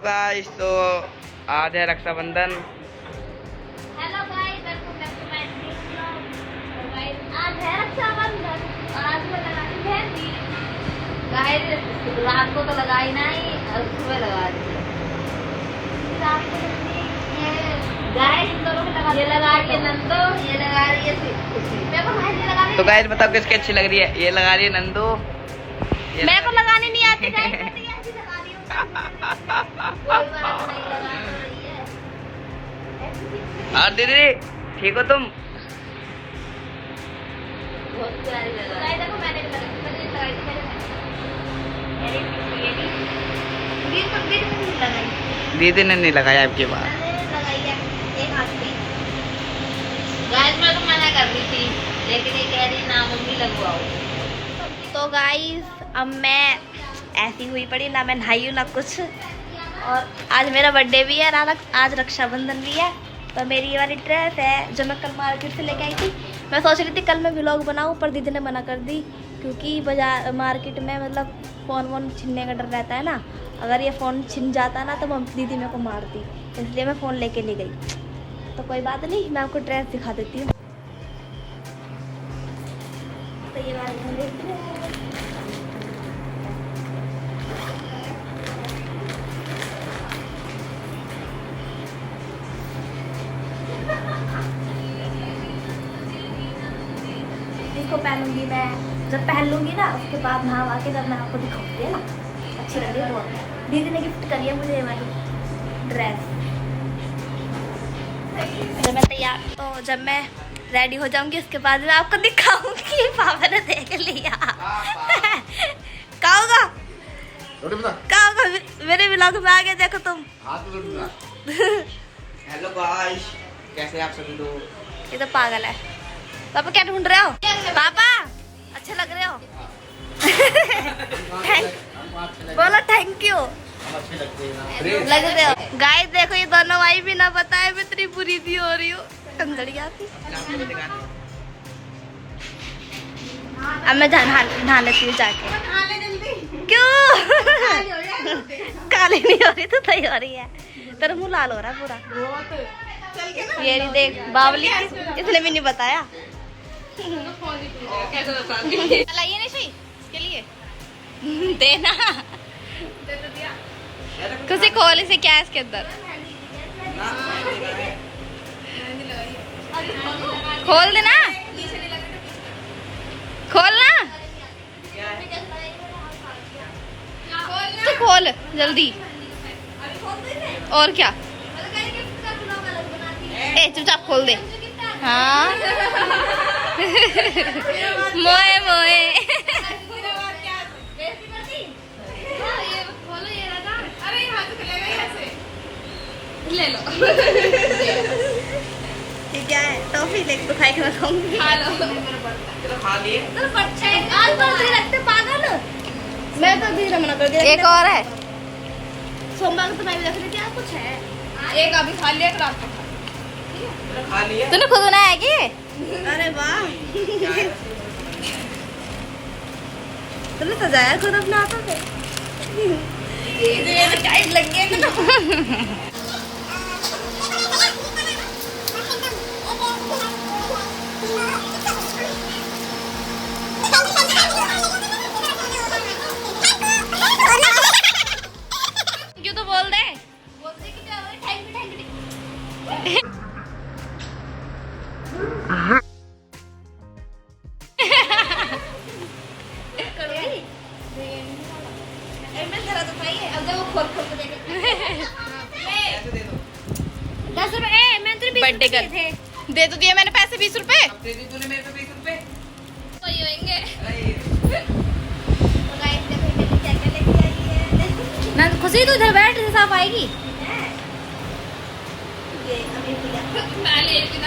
Guys, तो आज है Rakshabandhan. Hello guys, welcome back to my vlog. तो गाइस, आज है रक्षाबंधन और आज मैं लगानी मेहंदी। गाइस, रात को तो लगाई नहीं और सुबह लगा दी। रात को ये गाइस दोनों में लगा, ये लगा रही है नंदो, ये लगा रही है खुशी। मेरे को मेहंदी लगानी। तो गाइस बताओ किसकी अच्छी लग रही है? ये लगा रही है नंदू। मेरे को लगानी नहीं आती गाइस, मैं तो ऐसी लगा रही हूं। कोई बात नहीं, लगा रही है। और दीदी ठीक हो तुम? बहुत प्यारी लगा रही है। देखो मैंने लगाई थी मेरे लगाई। दीदी ने नहीं लगाया आपकी बात। मैंने लगाई है एक हाथ पे। गाइस मैं तो मना कर रही थी, लेकिन ये कह रही ना मम्मी लगवाओ। तो गाइस अब मैं ऐसी हुई पड़ी, ना मैं नहाई हूँ ना कुछ। और आज मेरा बर्थडे भी है, आज रक्षाबंधन भी है। तो मेरी ये वाली ड्रेस है जो मैं कल मार्केट से लेके आई थी। मैं सोच रही थी कल मैं व्लॉग बनाऊँ, पर दीदी ने मना कर दी, क्योंकि बाजार मार्केट में मतलब फ़ोन वोन छीनने का डर रहता है ना। अगर ये फ़ोन छिन जाता ना तो दीदी मेरे को मारती, इसलिए मैं फ़ोन लेके नहीं गई। तो कोई बात नहीं, मैं आपको ड्रेस दिखा देती हूँ। तो ये वाली इसको पहनूंगी मैं, जब पहन लूंगी ना उसके बाद नहा के जब मैं आपको दिखाऊंगी, है ना। अच्छी लग रही है बहुत। दीदी ने गिफ्ट करी है मुझे ये वाली ड्रेस। जब मैं तैयार, तो जब मैं रेडी हो जाऊंगी उसके बाद मैं आपको दिखाऊंगी। पापा ने देख लिया। क्या होगा क्या होगा? मेरे व्लॉग में आ गए, देखो तुम। हेलो गाइस, कैसे आप सभी लोग? ये तो पागल है। पापा क्या ढूंढ रहे हो? पापा अच्छे लग रहे हो। बोलो थैंक यू। लग रहे हो। गाइस देखो, ये दोनों भाई भी ना बताए मैं इतनी बुरी सी हो रही हूँ। कंजड़िया थी। अब मैं नहा लेती हूँ जाके। क्यों? काली नहीं हो रही तो सही हो रही है। तेरा मुँह लाल हो रहा है पूरा। ये नहीं देख बावली, इसने भी नहीं बताया। लाइए नहीं सही इसके लिए देना। किसी खोल से क्या है इसके अंदर? खोल देना, खोलना तो खोल जल्दी। और क्या? ए चुपचाप खोल दे। हाँ। मोए मोए। ले लो। ठीक है, टॉफी लेके तो खाई के मैं खाऊंगी। खा लो। खा लिए? आज बर्थडे रखते पागल। मैं तो भी मना कर दिया। एक और है सोमवार को, तो मैं भी रख रही थी। कुछ है एक अभी खा लिया, एक रात को खा लिए। तूने खुद बनाया है कि? अरे वाह, तूने सजाया खुद अपना हाथों से। ये टाइट लग गया ना। क्यों तो बोल दे कि क्या हो रहा है? Thank you. बर्थडे कर दे तो दिया मैंने पैसे 20 रुपए। दे दी तूने मेरे को 20 रुपए। वही होंगे। तो गाइस देखो ये क्या क्या लेके आई है ना। खुशी तू इधर बैठ, साफ आएगी। ये अभी भैया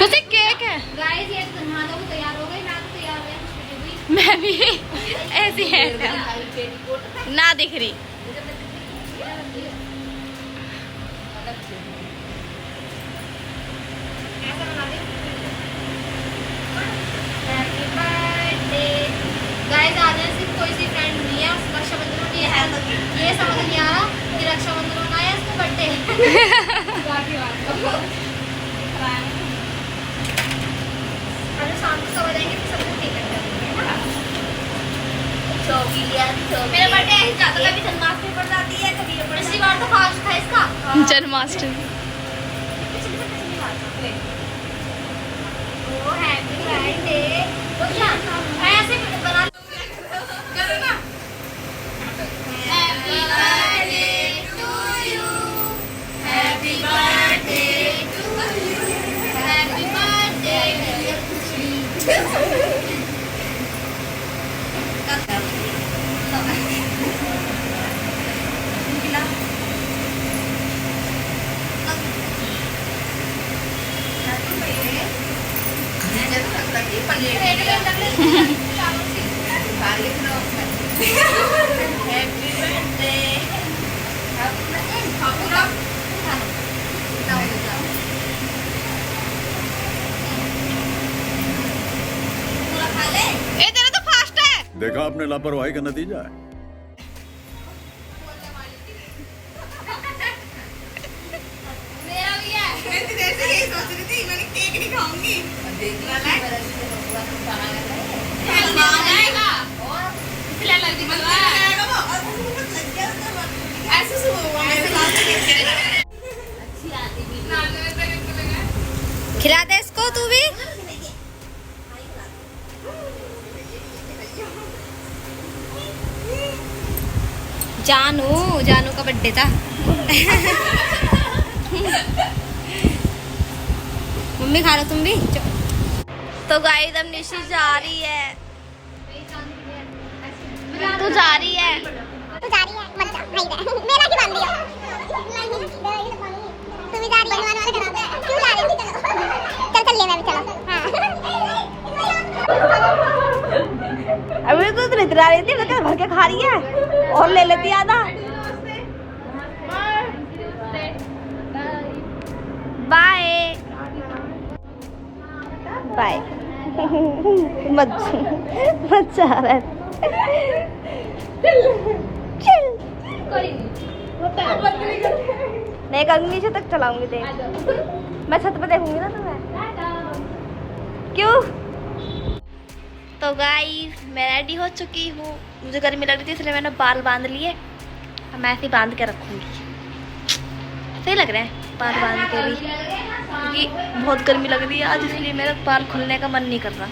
खुशी केक है। गाइस ये तो नहा लो, तैयार हो गई। मैं तो तैयार हो गई, मैं भी ऐसी है ना दिख रही। गाइस आज सिर्फ कोई सी फ्रेंड नहीं है, रक्षाबंधन में ये है, तो ये समझ नहीं आ रहा कि रक्षाबंधन मनाया इसको शाम को सो जाएंगे तो सब कुछ ठीक है। मेरा बर्थडे ऐसे जाता है, कभी जन्माष्टमी पड़ जाती है, कभी ये पड़ पिछली बार तो फास्ट था इसका जन्माष्टमी। ओ हैप्पी बर्थडे। तो क्या ऐसे बना करो ना। Happy birthday to you, happy birthday to you, happy birthday तेरा तो फास्ट है। देखा आपने लापरवाही का नतीजा है। मेरा भी है। मैं तो जैसे यही सोच रही थी, मैंने केक नहीं खाऊंगी। जाएगा और लग जाएगा वो, और वो बहुत लग गया तो ऐसे से हुआ मेरे साथ। अच्छी आती भी खिला दे इसको तू भी। जानू का बर्थडे था। मम्मी खा लो तुम भी। तो गाइस अब निशी जा रही है। तू जा रही है। तू जा रही है मत जा नहीं दे मेरा की बांध दिया तू भी जा रही है बनवाने वाले करा दे क्यों ला रही है चल चल ले मैं भी चलो हां अभी तो इतना रही थी लेकिन भर के खा रही है और ले लेती आधा। Bye bye. मजा आ रहा है। चल नहीं कल नीचे तक चलाऊंगी देख। मैं छत पे देखूंगी ना तुम्हें। क्यों? तो गाइस मैं रेडी हो चुकी हूँ। मुझे गर्मी लग रही थी इसलिए मैंने बाल बांध लिए। अब मैं ऐसे ही बांध के रखूंगी। सही लग रहा है बाल बांध के भी क्योंकि बहुत गर्मी लग रही है आज, इसलिए मेरा बाल खुलने का मन नहीं कर रहा,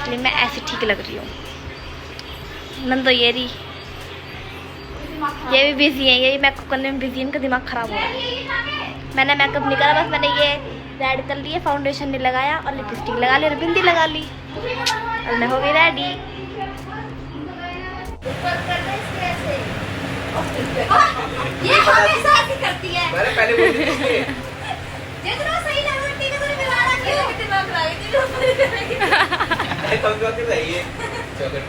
इसलिए मैं ऐसे ठीक लग रही हूँ। नंदो ये रही, ये भी बिजी है, ये भी मेकअप करने में बिजी है, इनका दिमाग खराब हो रहा है। मैंने मेकअप नहीं करा, बस मैंने ये रेड कर लिया, फाउंडेशन नहीं लगाया और लिपस्टिक लगा ली और बिंदी लगा ली और मैं हो गई रेडी। ये हमेशा ऐसी करती है। मैंने पहले बोल दी थी। जितना सही लग रहा है तो मिला रहा है कि दिमाग खराब है। अरे कौन सी है ये चॉकलेट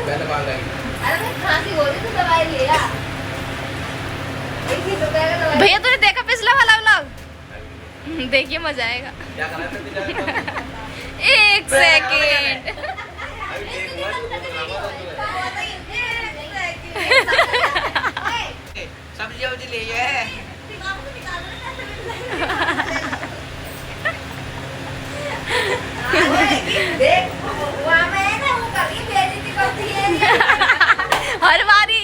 मैंने मांग ली। अरे मैं खांसी हो रही तो दवाई ले आ। एक ही रुपए का दवाई। भैया तूने देखा पिछला वाला व्लॉग? देखिए मजा आएगा। क्या करना है? एक सेकेंड। अभी देख हुआ सब्जी वब्जी ले है। देख वहाँ मैं ना वो कर रही बेइज्जती करती है। हर बारी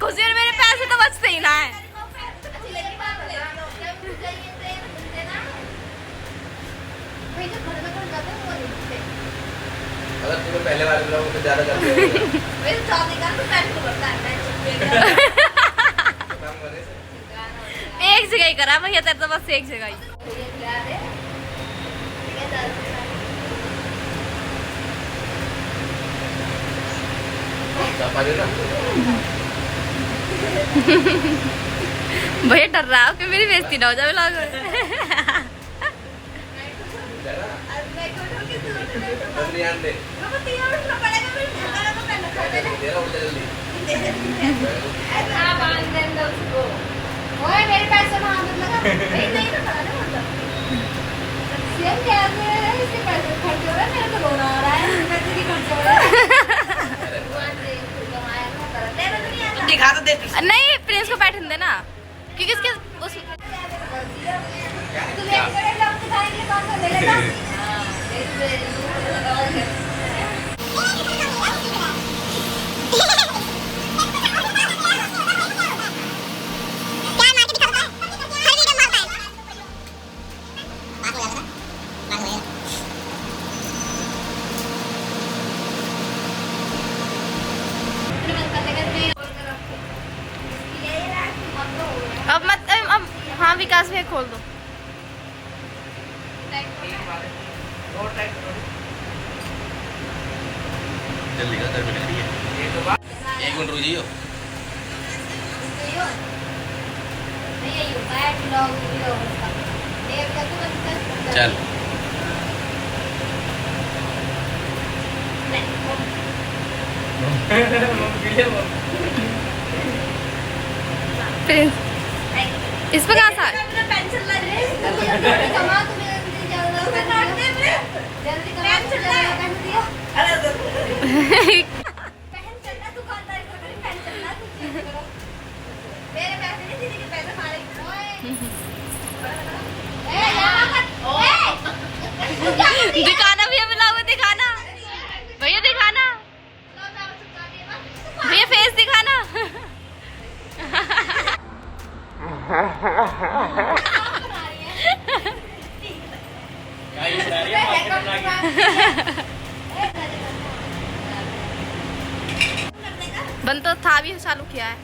कुछ देर मेरे पैसे तो बचते ही ना है। अगर तुम्हें पहले वाले ब्लॉग में ज्यादा करते हो मेरे साथ निकाल तो पैंट को करता है। काम करने से एक जगह ही करा भैया, तेरे तो बस एक जगह ही। चापा देना। भैया डर रहा हो कि मेरी बेइज्जती ना हो जाए व्लॉग में। बदली आन दे। तेरा उल्टा जल्दी। ओए मेरे पैसे में हाथ लगा। नहीं तो करा ना मतलब। सेम कैसे इसके पैसे खर्च हो रहे हैं, मेरे को रोना आ रहा है। पैसे नहीं खर्च हो रहे हैं। भगवान ने कमाया ना कर दे दिखा तो दे। नहीं प्रिंस को बैठने देना क्योंकि इसके उस अब मत अब हाँ विकास भैया खोल दो। जल्दी का दर लग रही है। एक मिनट रुकिए। चल प्रिंस इस पर कहाँ था? दिखाना भैया मिला हुआ दिखाना भैया दिखाना भैया फेस दिखाना। बंद तो था भी चालू किया है।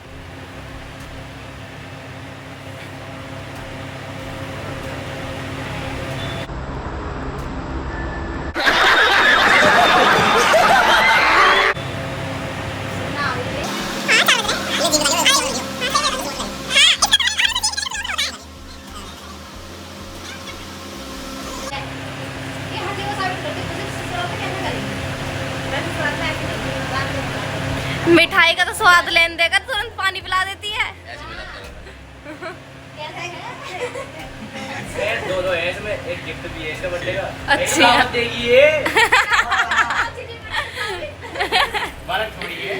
मिठाई का तो स्वाद लेने देकर तुरंत पानी पिला देती है। दो है इसमें, एक गिफ्ट भी है इसका बर्थडे का। अच्छी एक लाभ देगी ये। मारा थोड़ी है।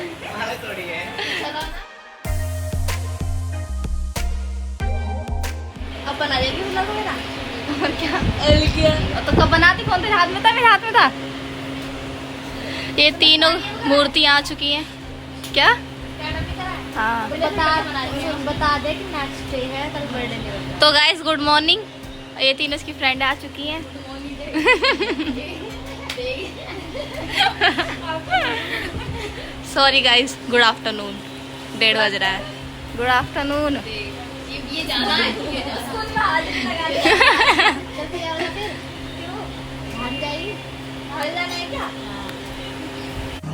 अब बना देगी मतलब मेरा और क्या तो कब बनाती? कौन तेरे हाथ में था? मेरे हाथ में था। ये तीनों मूर्तियाँ आ चुकी हैं क्या? हाँ बता दे कि नेक्स्ट डे है, कल बर्थडे मेरा। तो गाइस गुड मॉर्निंग। ये तीनों इसकी फ्रेंड आ चुकी हैं। Sorry guys, good afternoon. 1:30 बज रहा है। Good afternoon. ये जाना है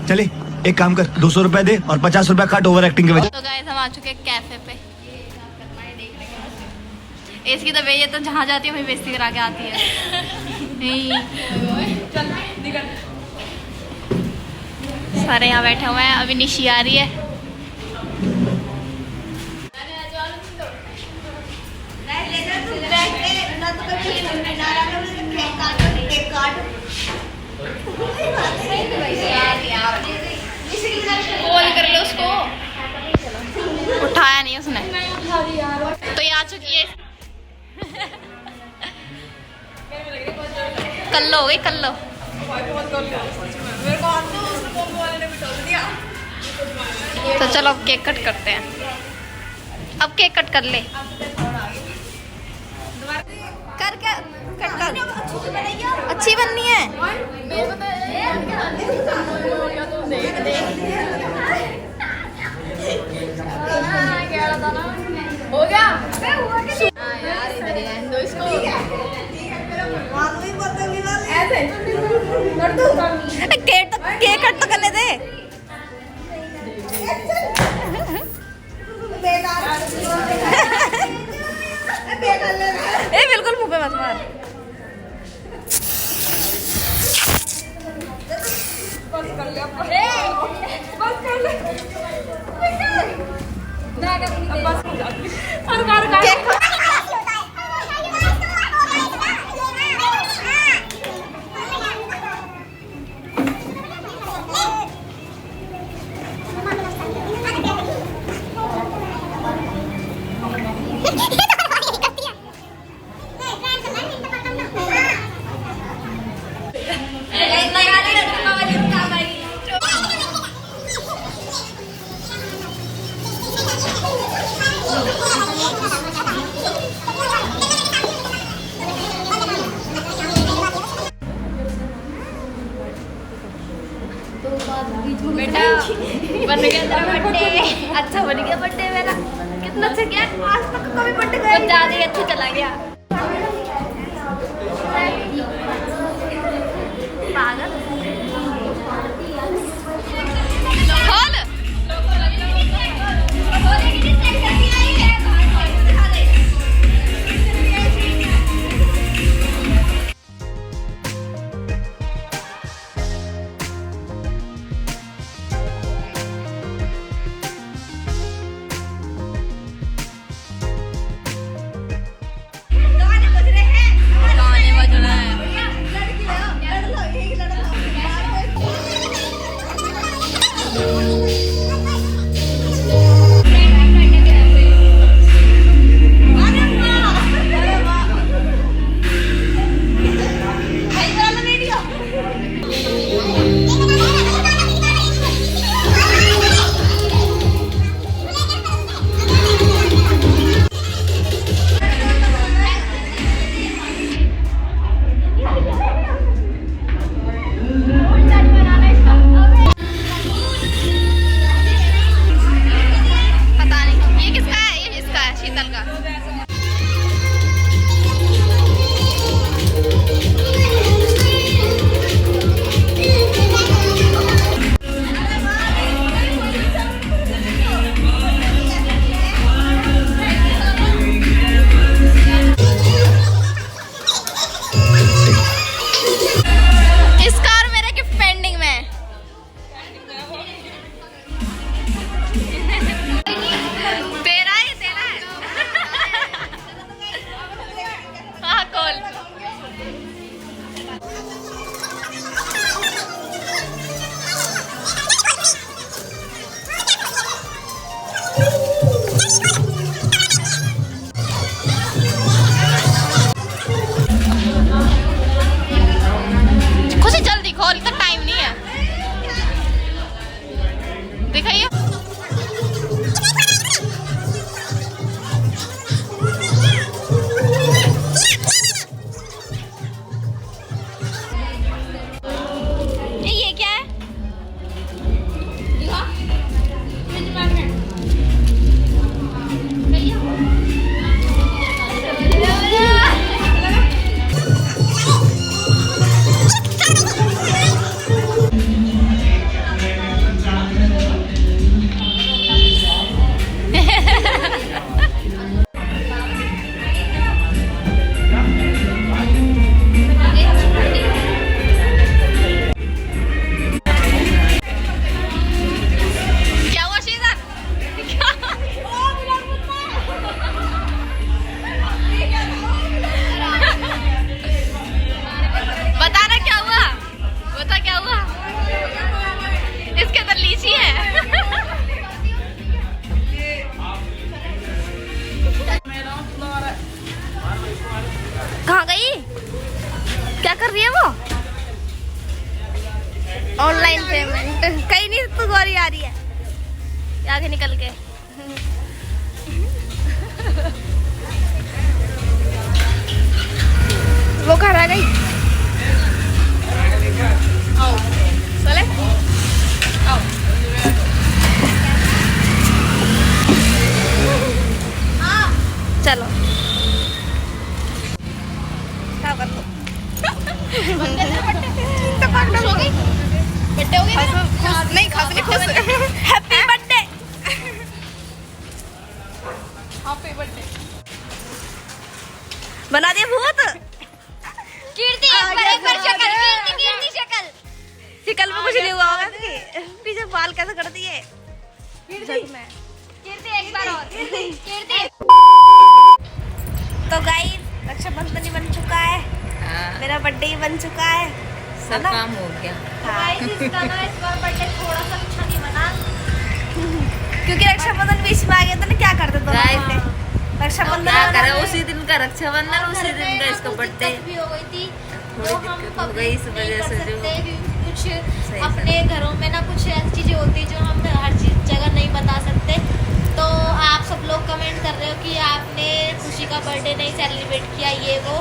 चले एक काम कर, 200 रुपए दे और 50 रुपए काट ओवर एक्टिंग के वजह। तो गाइस हम आ चुके हैं कैफे पे। इसकी तो भैया तो जहाँ जाती है वही बेइज्जती करा के आती है। सारे यहाँ बैठे हुए हैं। अभी निशी आ रही है। कॉल कर लो उसको। उठाया नहीं उसने। तो ये आ चुकी है। कल्लो हो गई कल्लो। तो चलो अब केक कट करते हैं। अब केक कट कर ले। कर क्या कट कर? अच्छी बननी है। हो गया यार इधर ही रहने दो इसको। ऐसे कर दूं? केक कट तो करने दे। ए बिल्कुल मुंह पे मत मार। बस कर ले बस कर ले बस कर जाती। बेटा बन गया तेरा बर्थडे। अच्छा बन गया बर्थडे मेरा, कितना अच्छा गया। आज तक कभी बर्थडे गया कुछ ज्यादा ही अच्छा चला गया। पागल कहाँ गई? क्या कर रही है वो? ऑनलाइन पेमेंट कहीं नहीं तो गौरी आ रही है आगे निकल के। वो कहाँ रह गई? आओ चले आओ। चलो क्या कर दो बर्थडे हो गया नहीं खास नहीं खुश। हैप्पी बर्थडे हैप्पी बर्थडे बना दिया भूत। कीर्ति एक बार शक्ल कीर्ति शक्ल में कुछ नहीं हुआ होगा इसके पीछे बाल कैसे कर दिए कीर्ति एक बार और कीर्ति। तो गाइस रक्षाबंधन ही बन चुका है। मेरा बर्थडे ही बन चुका है। सब काम हो गया। इसका ना इस बार बर्थडे थोड़ा सा अच्छा नहीं बना क्योंकि रक्षाबंधन बीच में आ गया था ना। क्या करते तो रक्षाबंधन करे उसी दिन का रक्षाबंधन, उसी दिन का इसका बर्थडे। भी हो गई थी, थोड़ी तो हम दिक्कत हो गई इस public नहीं वजह कर से जो- सकते, क्योंकि कुछ सही अपने घरों में ना कुछ ऐसी चीजें होती है जो हम हर चीज जगह नहीं बता सकते। तो आप सब लोग कमेंट कर रहे हो कि आपने खुशी का बर्थडे नहीं सेलिब्रेट किया, ये वो।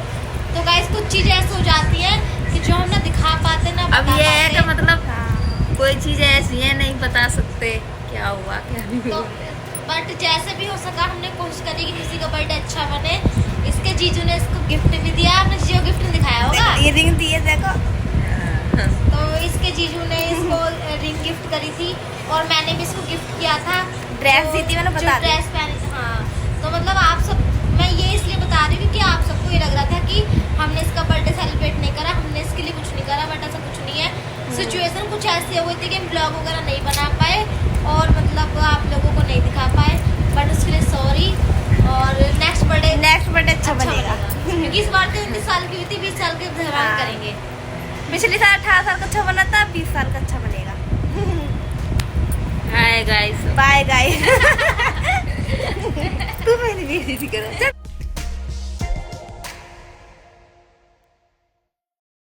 तो गाइस कुछ चीजें ऐसी हो जाती हैं कि जो हम ना दिखा पाते ना अब बता ये है पाते। कि मतलब कोई चीज ऐसी है नहीं बता सकते क्या हुआ क्या नहीं तो हुआ। बट जैसे भी हो सका हमने कोशिश करी कि किसी का बर्थडे अच्छा बने। इसके जीजू ने इसको गिफ्ट भी दिया, आपने जीजू को गिफ्ट नहीं दिखाया होगा। ये रिंग दी है देखो। तो इसके जीजू ने इसको रिंग गिफ्ट करी थी और मैंने भी इसको गिफ्ट किया था। ड्रेस जो- दी थी, मैंने जो बता दी। ड्रेस पहनी थी, हाँ। तो मतलब आप सब, मैं ये इसलिए बता रही हूँ क्योंकि आप सबको ये लग रहा था कि हमने इसका बर्थडे सेलिब्रेट नहीं करा, हमने इसके लिए कुछ नहीं करा, बट ऐसा कुछ नहीं है। सिचुएशन कुछ ऐसी हो गई थी कि हम ब्लॉग वगैरह नहीं बना पाए और मतलब आप लोगों को नहीं दिखा पाए, बट उसके लिए सॉरी। और नेक्स्ट बर्थडे अच्छा बनेगा। क्योंकि इस बार तो 19 साल की हुई थी, 20 साल के धमाल हाँ। करेंगे। पिछले साल 18 साल का अच्छा बना था, 20 साल का अच्छा बनेगा। Hi guys, bye guys. तू मेरी बेइज्जती कर।